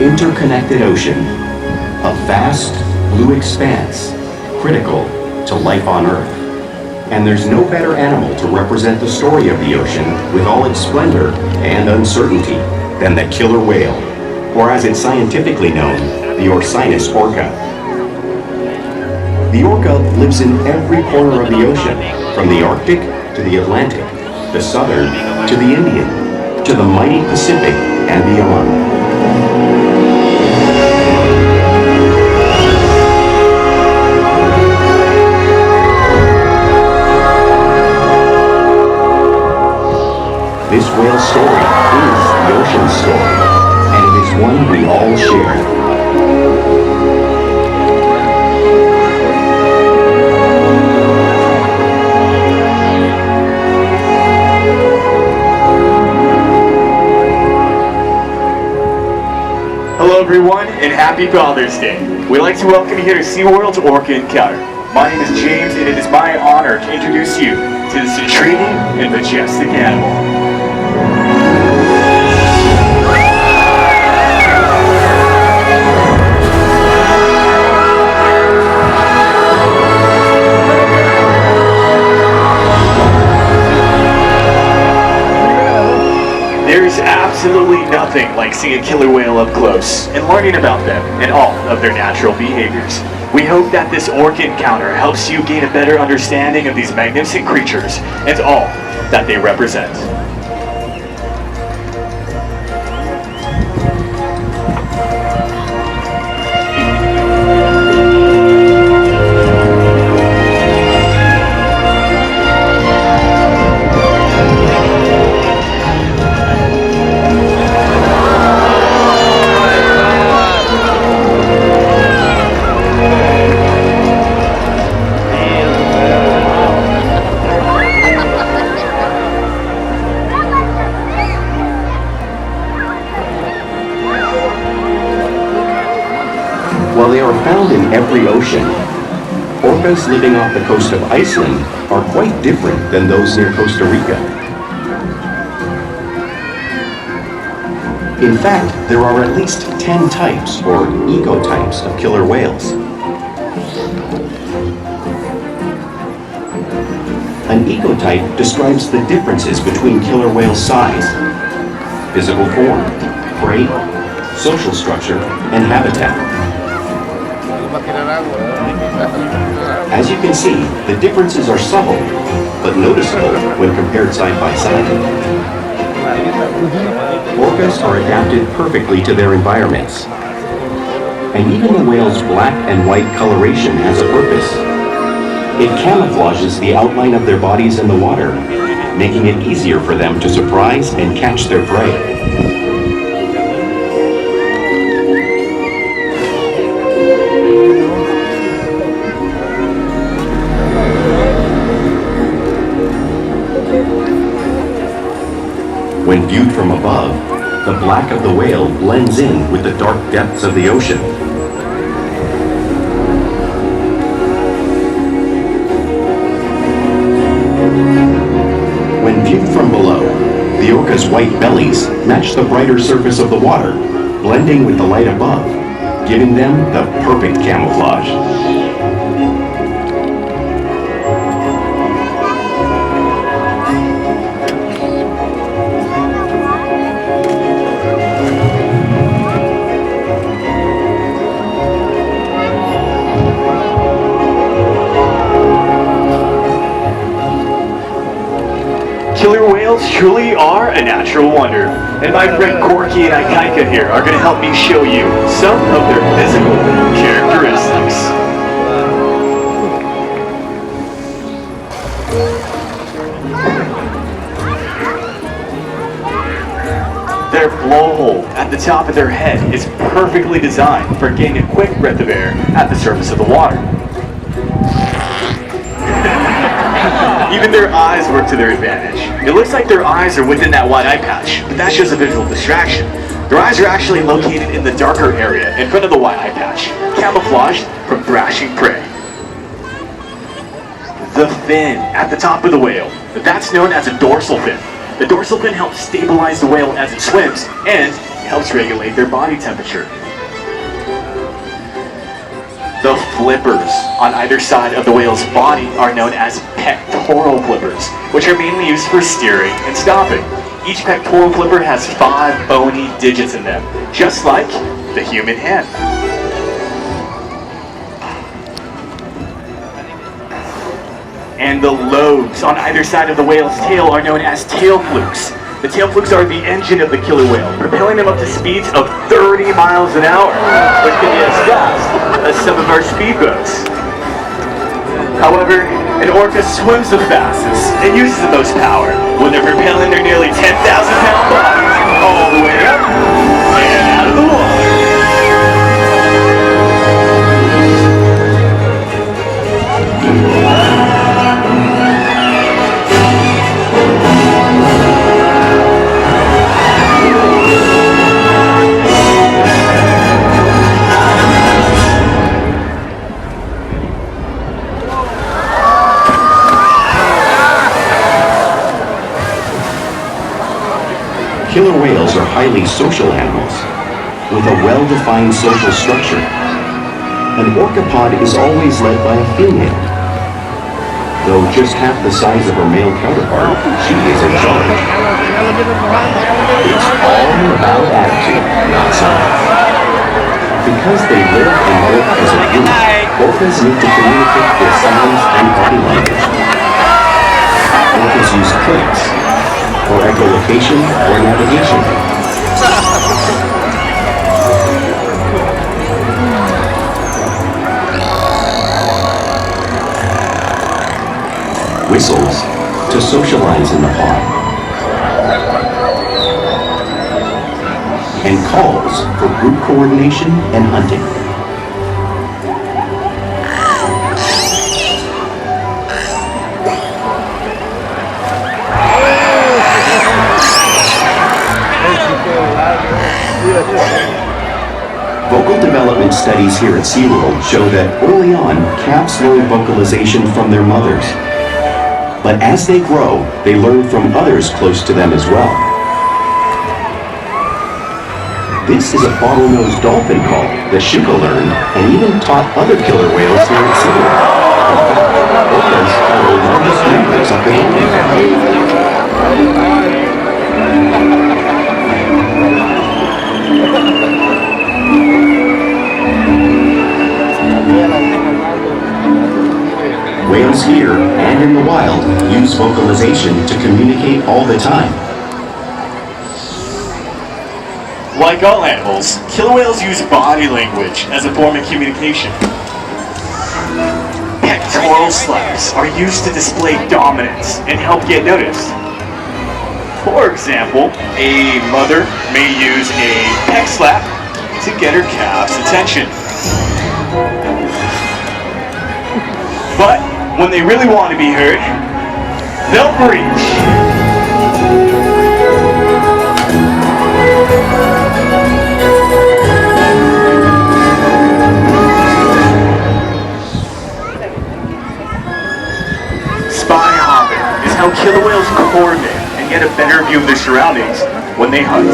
interconnected ocean, a vast blue expanse critical to life on Earth. And there's no better animal to represent the story of the ocean with all its splendor and uncertainty than the killer whale, or as it's scientifically known, the Orcinus orca. The orca lives in every corner of the ocean, from the Arctic to the Atlantic, the Southern to the Indian, to the mighty Pacific and beyond. This whale's story is the ocean's story, and it is one we all share. Hello everyone, and happy Father's Day. We'd like to welcome you here to SeaWorld's Orca and Ikaika. My name is James, and it is my honor to introduce you to this intriguing and majestic animal. There's absolutely nothing like seeing a killer whale up close and learning about them and all of their natural behaviors. We hope that this orca encounter helps you gain a better understanding of these magnificent creatures and all that they represent. While they are found in every ocean, orcas living off the coast of Iceland are quite different than those near Costa Rica. In fact, there are at least 10 types, or ecotypes, of killer whales. An ecotype describes the differences between killer whale size, physical form, prey, social structure, and habitat. As you can see, the differences are subtle, but noticeable when compared side by side. Orcas are adapted perfectly to their environments. And even the whale's black and white coloration has a purpose. It camouflages the outline of their bodies in the water, making it easier for them to surprise and catch their prey. When viewed from above, the black of the whale blends in with the dark depths of the ocean. When viewed from below, the orca's white bellies match the brighter surface of the water, blending with the light above, giving them the perfect camouflage. Killer whales truly are a natural wonder, and my friend Corky and Ikaika here are going to help me show you some of their physical characteristics. Their blowhole at the top of their head is perfectly designed for getting a quick breath of air at the surface of the water. Even their eyes work to their advantage. It looks like their eyes are within that white eye patch, but that's just a visual distraction. Their eyes are actually located in the darker area in front of the white eye patch, camouflaged from thrashing prey. The fin at the top of the whale, that's known as a dorsal fin. The dorsal fin helps stabilize the whale as it swims, and it helps regulate their body temperature. The flippers on either side of the whale's body are known as pectoral flippers, which are mainly used for steering and stopping. Each pectoral flipper has 5 bony digits in them, just like the human hand. And the lobes on either side of the whale's tail are known as tail flukes. The tail flukes are the engine of the killer whale, propelling them up to speeds of 30 miles an hour, which can be as fast as some of our speedboats. However, an orca swims the fastest and uses the most power when they're propelling their nearly 10,000-pound bodies all the way up and out of the water. Killer whales are highly social animals with a well-defined social structure. An orca pod is always led by a female. Though just half the size of her male counterpart, she is in charge. It's all about attitude, not size. Because they live and work as a group, orcas need to communicate with signs and body language. Orcas use clicks for echolocation or navigation. Whistles to socialize in the pod. And calls for group coordination and hunting. Vocal development studies here at SeaWorld show that early on, calves learn vocalization from their mothers. But as they grow, they learn from others close to them as well. This is a bottlenose dolphin call that Shuka learned and even taught other killer whales here at SeaWorld. Orcas are the largest members of the dolphin family. Whales here and in the wild use vocalization to communicate all the time. Like all animals, killer whales use body language as a form of communication. Pectoral slaps are used to display dominance and help get noticed. For example, a mother may use a pec slap to get her calf's attention. But when they really want to be heard, they'll breach. Spy hopping is how killer whales coordinate and get a better view of their surroundings when they hunt.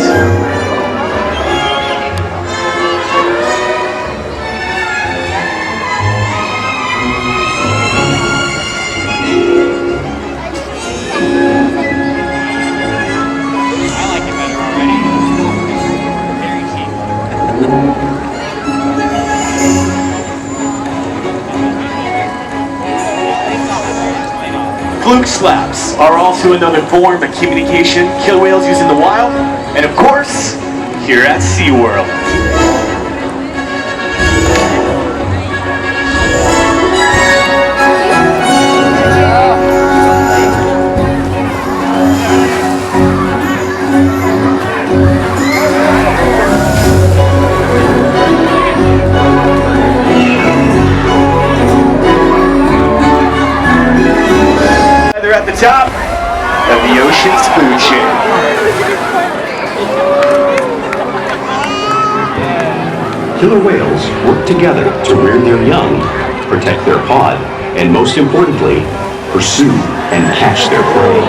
Fluke slaps are also another form of communication killer whales use in the wild, and of course, here at SeaWorld. At the top of the ocean's food chain. Killer whales work together to rear their young, protect their pod, and most importantly, pursue and catch their prey.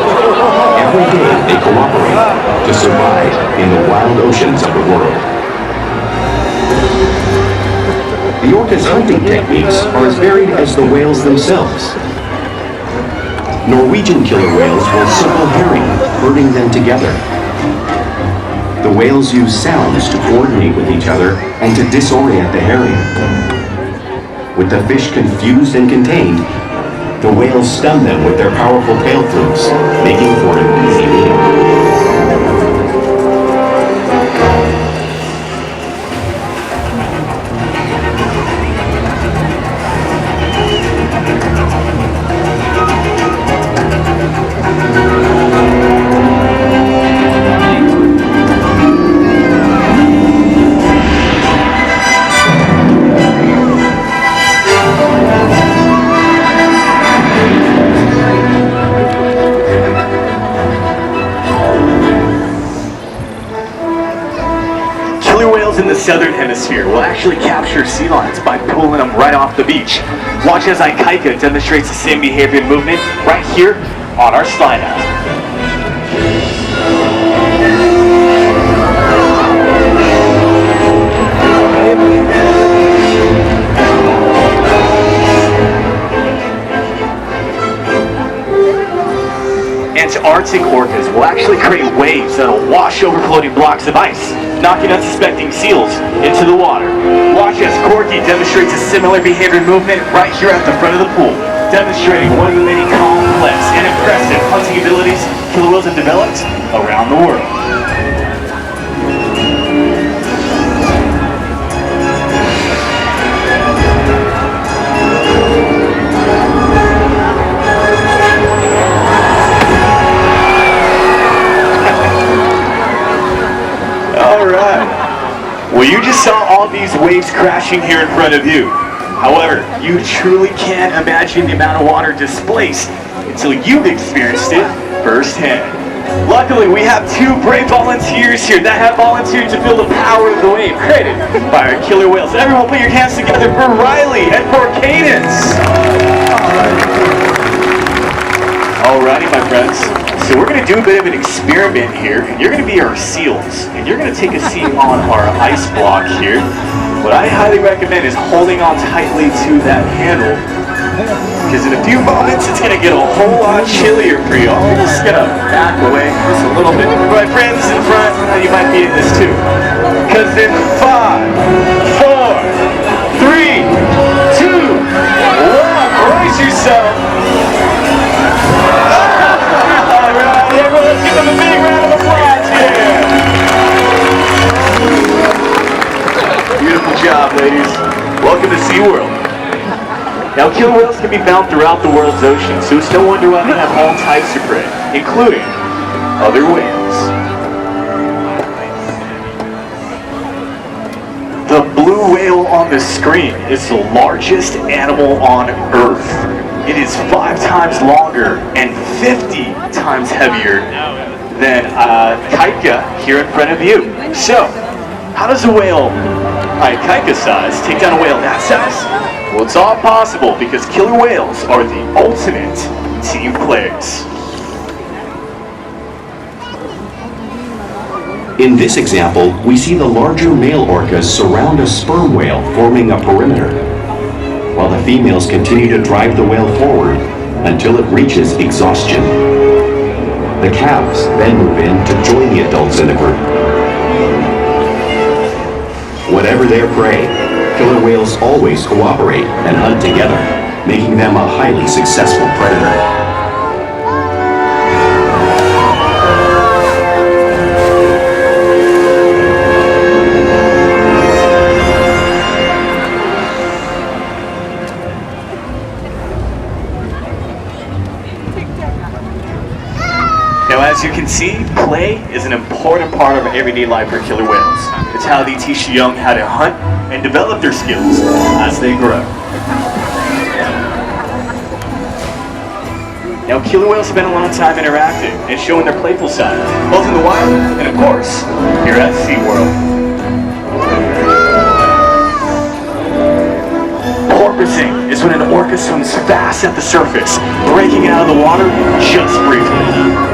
Every day they they cooperate to survive in the wild oceans of the world. The orca's hunting techniques are as varied as the whales themselves. Norwegian killer whales will circle herring, herding them together. The whales use sounds to coordinate with each other and to disorient the herring. With the fish confused and contained, the whales stun them with their powerful tail flukes, making for an easy meal. In the southern hemisphere will actually capture sea lions by pulling them right off the beach. Watch as Ikaika demonstrates the same behavior and movement right here on our slide out. Antarctic orcas will actually create waves that will wash over floating blocks of ice, knocking unsuspecting seals into the water. Watch as Corky demonstrates a similar behavior and movement right here at the front of the pool, demonstrating one of the many complex and impressive hunting abilities killer whales have developed around the world. Well, you just saw all these waves crashing here in front of you. However, you truly can't imagine the amount of water displaced until you've experienced it firsthand. Luckily, we have two brave volunteers here that have volunteered to feel the power of the wave created by our killer whales. Everyone put your hands together for Riley and for Cadence. Alrighty, my friends. So we're going to do a bit of an experiment here. You're going to be our seals, and you're going to take a seat on our ice block here. What I highly recommend is holding on tightly to that handle, because in a few moments it's going to get a whole lot chillier for you. I'm just going to back away just a little bit. My friends in front, you might be in this too. Because in 5, 4, 3, 2, 1, brace yourself. Let's give them a big round of applause here. Beautiful job, ladies. Welcome to SeaWorld. Now, killer whales can be found throughout the world's oceans, so it's no wonder why they have all types of prey, including other whales. The blue whale on the screen is the largest animal on Earth. It is 5 times longer and 50 times heavier than Ikaika here in front of you. So, how does a whale Ikaika size take down a whale that size? Well, it's all possible because killer whales are the ultimate team players. In this example, we see the larger male orcas surround a sperm whale, forming a perimeter, while the females continue to drive the whale forward until it reaches exhaustion. The calves then move in to join the adults in the group. Whatever their prey, killer whales always cooperate and hunt together, making them a highly successful predator. As you can see, play is an important part of everyday life for killer whales. It's how they teach the young how to hunt and develop their skills as they grow. Now, killer whales spend a lot of time interacting and showing their playful side, both in the wild and, of course, here at SeaWorld. Porpoising is when an orca swims fast at the surface, breaking out of the water just briefly.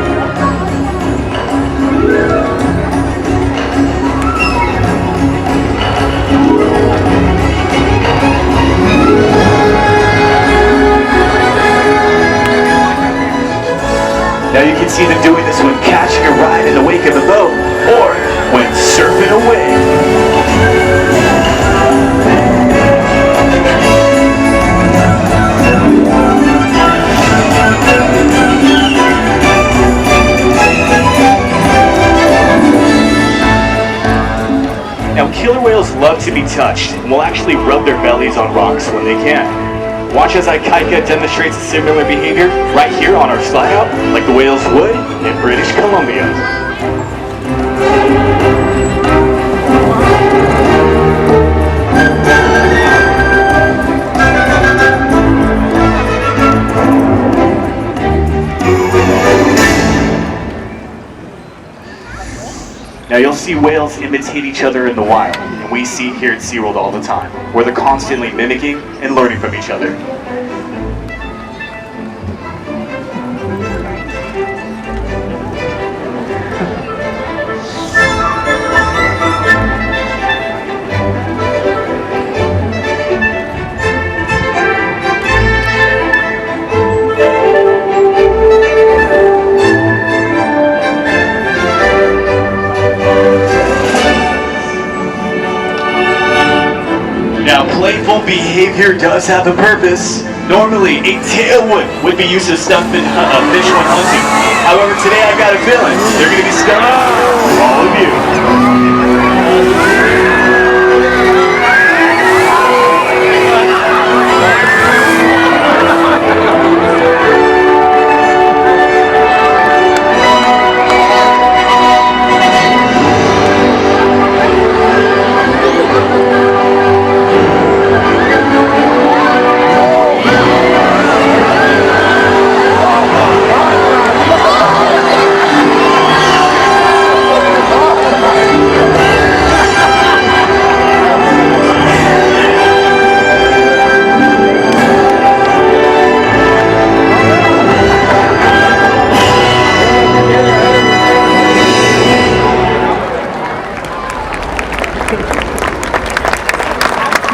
see them doing this when catching a ride in the wake of a boat or when surfing a wave. Now, killer whales love to be touched and will actually rub their bellies on rocks when they can. Watch as Ikaika demonstrates a similar behavior right here on our slide out, like the whales would in British Columbia. Now you'll see whales imitate each other in the wild, and we see it here at SeaWorld all the time, where they're constantly mimicking and learning from each other. Now, playful behavior does have a purpose. Normally, a tailwood would be used to stuff in fish when hunting. However, today I got a feeling they're going to be stuffed for all of you.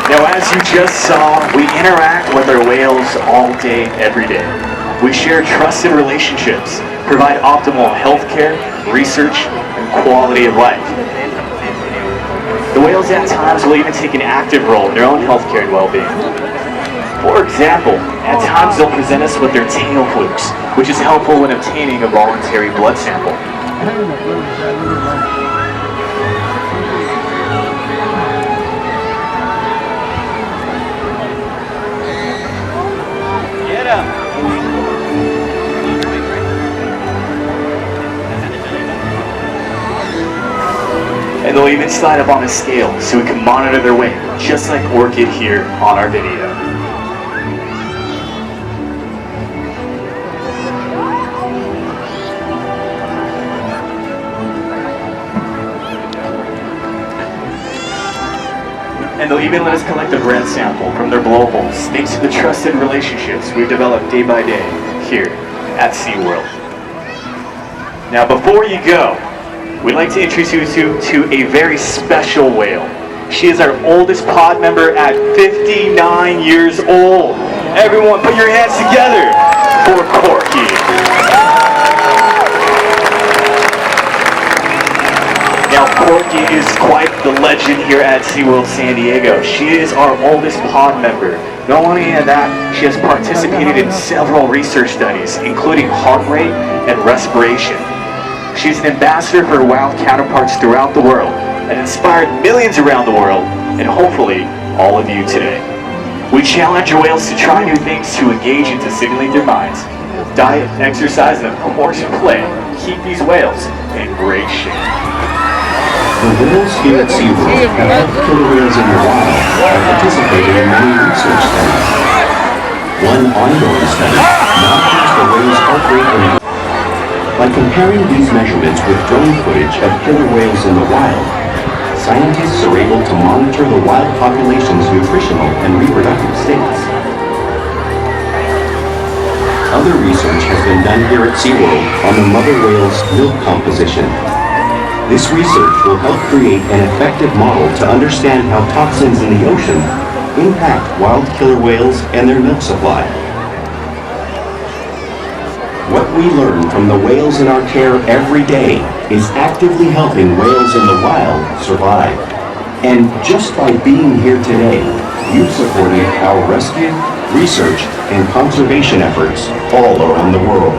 Now, as you just saw, we interact with our whales all day, every day. We share trusted relationships, provide optimal health care, research, and quality of life. The whales at times will even take an active role in their own health care and well-being. For example, at times they'll present us with their tail flukes, which is helpful when obtaining a voluntary blood sample. And they'll even slide up on a scale so we can monitor their weight, just like Orchid here on our video. And they'll even let us collect a breath sample from their blowholes, thanks to the trusted relationships we've developed day by day here at SeaWorld. Now, before you go, we'd like to introduce you to a very special whale. She is our oldest pod member at 59 years old. Everyone, put your hands together for Corky. Now, Corky is quite the legend here at SeaWorld San Diego. She is our oldest pod member. Not only that, she has participated in several research studies, including heart rate and respiration. She's an ambassador for her wild counterparts throughout the world and inspired millions around the world, and hopefully all of you today. We challenge your whales to try new things to engage and to stimulate their minds. Diet, exercise, and of course play keep these whales in great shape. The whales here at SeaWorld have helped killer whales in the wild and participated in many research studies. One ongoing study monitors the whale's heart rate and by comparing these measurements with drone footage of killer whales in the wild, scientists are able to monitor the wild population's nutritional and reproductive states. Other research has been done here at SeaWorld on the mother whale's milk composition. This research will help create an effective model to understand how toxins in the ocean impact wild killer whales and their milk supply. What what we learn from the whales in our care every day is actively helping whales in the wild survive. And just by being here today, you've supported our rescue, research, and conservation efforts all around the world.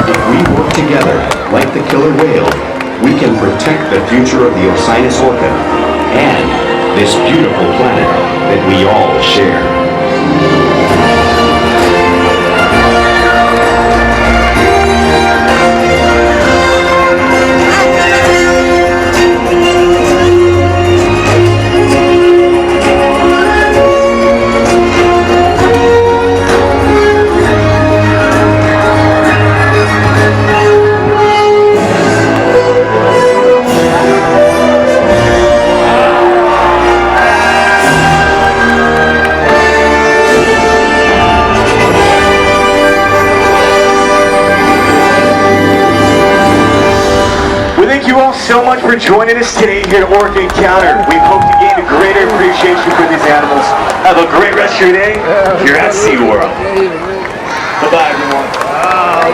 If we work together, like the killer whale, we can protect the future of the Ocinus orca and this beautiful planet that we all share. Thank you all so much for joining us today here at Orca Encounter. We hope to gain a greater appreciation for these animals. Have a great rest of your day here at SeaWorld. Bye-bye, everyone. Ah,